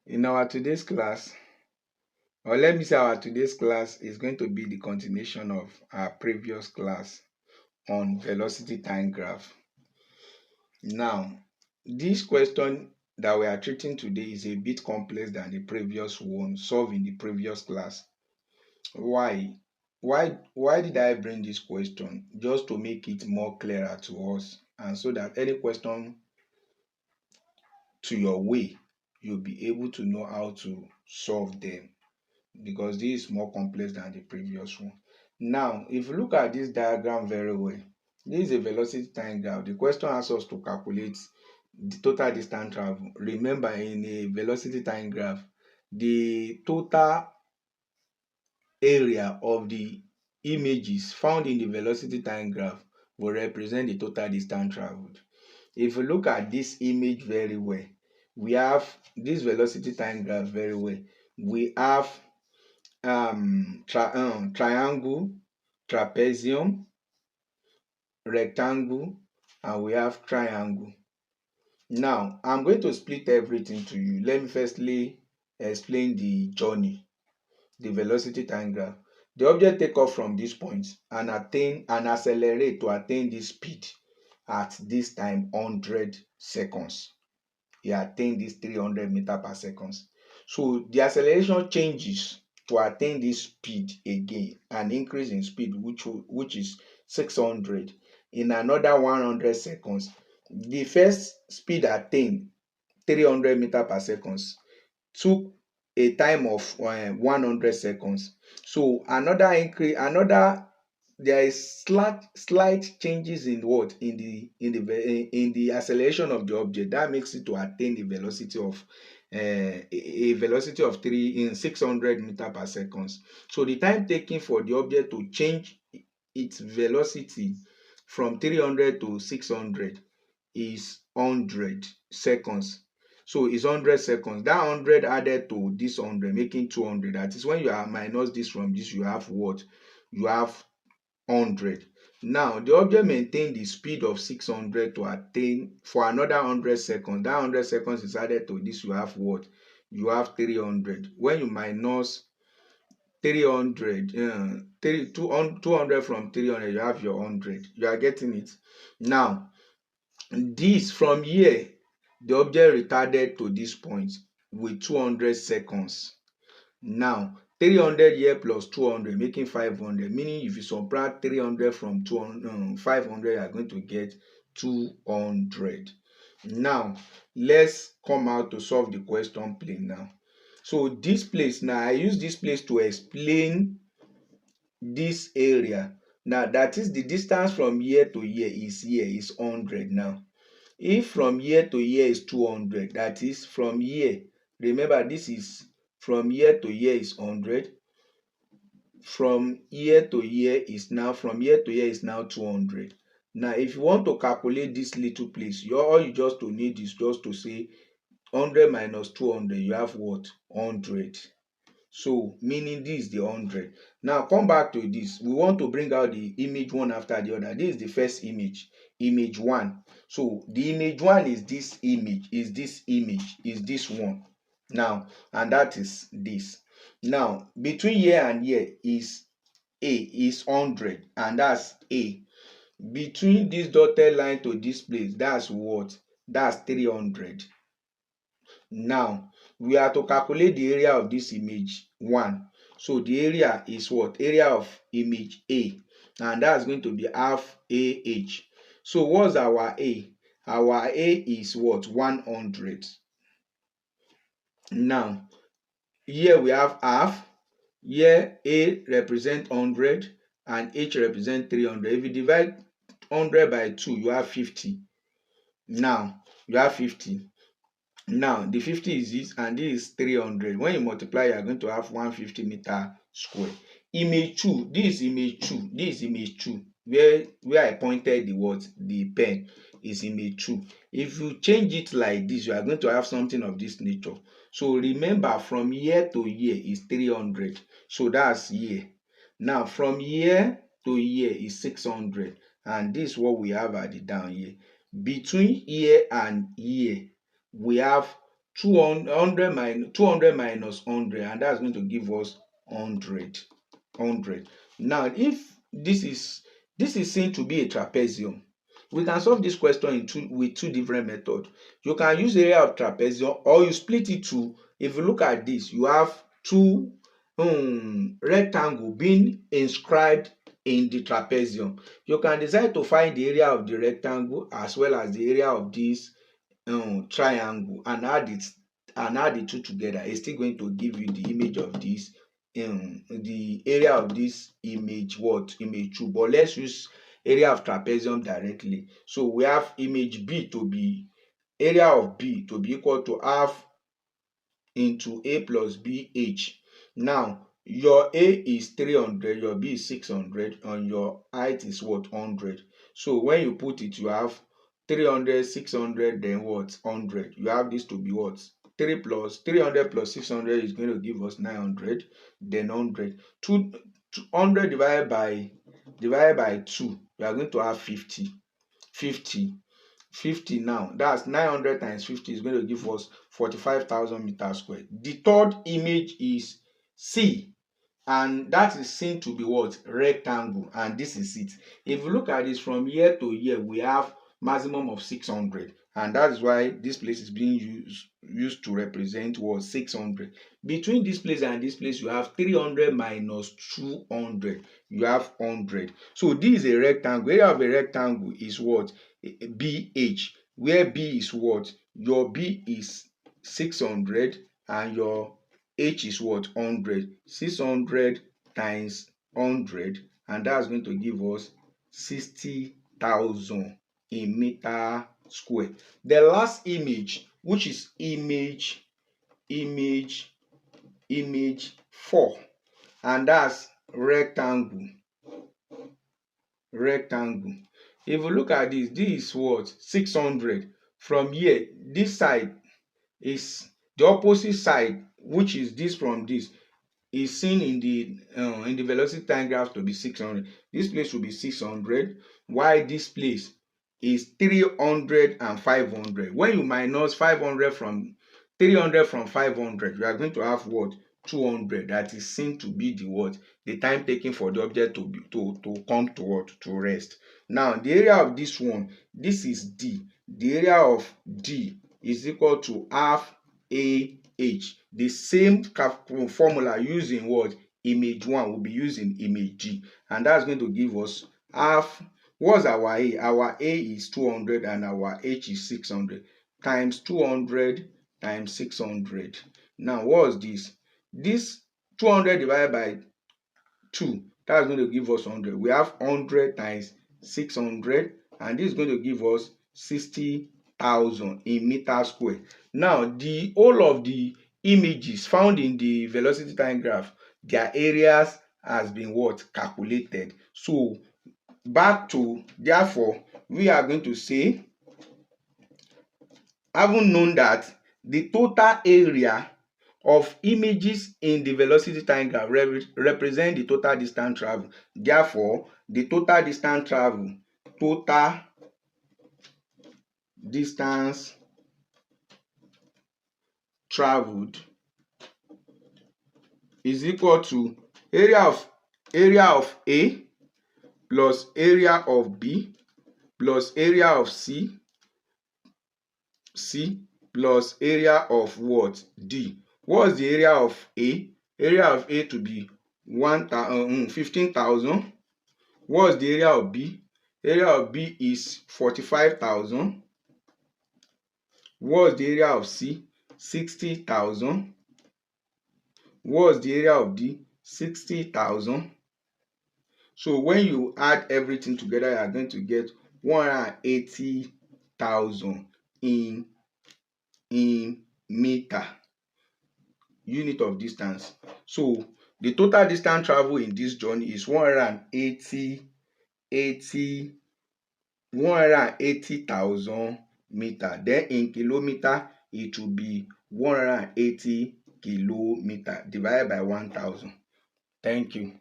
In our today's class, or let me say our today's class is going to be the continuation of our previous class on velocity time graph. Now, this question that we are treating today is a bit complex than the previous one solved in the previous class. Why? Why did I bring this question? Just to make it more clearer to us, and so that any question to your way, you'll be able to know how to solve them, because this is more complex than the previous one. Now, if you look at this diagram very well, this is a velocity time graph. The question asks us to calculate the total distance travel. Remember, in a velocity time graph, the total area of the images found in the velocity time graph will represent the total distance traveled. If you look at this image very well, we have this velocity time graph very well. We have triangle, trapezium, rectangle, and we have triangle. Now, I'm going to split everything to you. Let me firstly explain the journey, the velocity time graph. The object take off from this point and accelerate to attain this speed at this time 100 seconds. He attained this 300 meter per second. So the acceleration changes to attain this speed again, an increase in speed which is 600 in another 100 seconds. The first speed attained 300 meter per second took a time of 100 seconds. So there is slight changes in what in the acceleration of the object that makes it to attain the velocity of a velocity of 600 meter per second. So the time taken for the object to change its velocity from 300 to 600 is 100 seconds. So it's 100 seconds. That 100 added to this 100, making 200. That is when you are minus this from this, you have what? You have 100. Now, the object maintained the speed of 600 to attain for another 100 seconds. That 100 seconds is added to this, you have what? You have 300. When you minus 300, 200 from 300, you have your 100. You are getting it? Now, this from here, the object retarded to this point with 200 seconds. Now, 300 here plus 200 making 500, meaning if you subtract 300 from 500, you are going to get 200. Now, let's come out to solve the question plain now. So this place, now I use this place to explain this area. Now, that is the distance from here to here is 100 now. If from here to here is 200, that is from here, remember this is from here to here is 100, from here to here is now 200. Now, if you want to calculate this little place, all you just to need is just to say 100 minus 200, you have what? 100. So meaning this is the 100. Now come back to this. We want to bring out the image one after the other. This is the first image, image one. So the image one is this image, is this one. Now, and that is this. Now, between here and here is A, is 100, and that's A. Between this dotted line to this place, that's what? That's 300. Now, we are to calculate the area of this image 1. So the area is what? Area of image A. And that's going to be half AH. So what's our A? Our A is what? 100. Now, here we have half. Here A represents 100 and H represents 300. If you divide 100 by 2, you have 50. Now, you have 50. Now, the 50 is this, and this is 300. When you multiply, you are going to have 150 meter square. Image 2, this is image 2, this is image 2. Where I pointed the pen is image 2. If you change it like this, you are going to have something of this nature. So remember, from here to here is 300. So that's here. Now, from here to here is 600. And this is what we have at the down here. Between here and here, we have 200 minus 100, and that's going to give us 100. Now, if this is seen to be a trapezium, we can solve this question with two different methods. You can use area of trapezium, or you split it to, if you look at this, you have two rectangle being inscribed in the trapezium. You can decide to find the area of the rectangle as well as the area of this triangle, and add the two together. It's still going to give you the image of this, the area of this image, image 2. But let's use area of trapezium directly. So we have image B to be, area of B to be equal to half into A plus BH. Now your A is 300, your B is 600, and your height is 100. So when you put it, you have 300, 600, then 100. You have this to be 300 plus 600 is going to give us 900, then 100. 200 divided by 2, we are going to have 50. 50 now, that's 900 times 50 is going to give us 45,000 meters squared. The third image is C, and that is seen to be rectangle, and this is it. If you look at this from here to here, we have maximum of 600, and that is why this place is being used to represent 600. Between this place and this place, you have 300 minus 200, you have 100. So this is a rectangle. Area of a rectangle is BH, where B is your B is 600 and your H is 100. 600 times 100, and that's going to give us 60,000 in meter square. The last image, which is image 4, and that's rectangle. If you look at this, this is 600. From here, this side is the opposite side, which is this from this, is seen in the velocity time graph to be 600. This place will be 600, while this place is 300 and 500. When you minus 500 from 300 from 500, you are going to have 200. That is seen to be the time taken for the object to come to rest. Now the area of this one, this is D. The area of D is equal to half AH. The same formula using image 1 will be using image G, and that's going to give us half. What's our A? Our A is 200 and our H is 600, times 200 times 600. Now what's this? This 200 divided by 2, that's going to give us 100. We have 100 times 600, and this is going to give us 60,000 in meter square. Now the whole of the images found in the velocity time graph, their areas has been calculated. So therefore we are going to say, having known that the total area of images in the velocity time graph represent the total distance traveled. Therefore, the total distance traveled is equal to area of A plus area of B plus area of C plus area of D. What's the area of A? Area of A to be 15,000. What's the area of B? Area of B is 45,000. What's the area of C? 60,000. What's the area of D? 60,000. So when you add everything together, you are going to get 180,000 in meter, unit of distance. So the total distance traveled in this journey is 180,000 meter. Then in kilometer, it will be 180 kilometer divided by 1000. Thank you.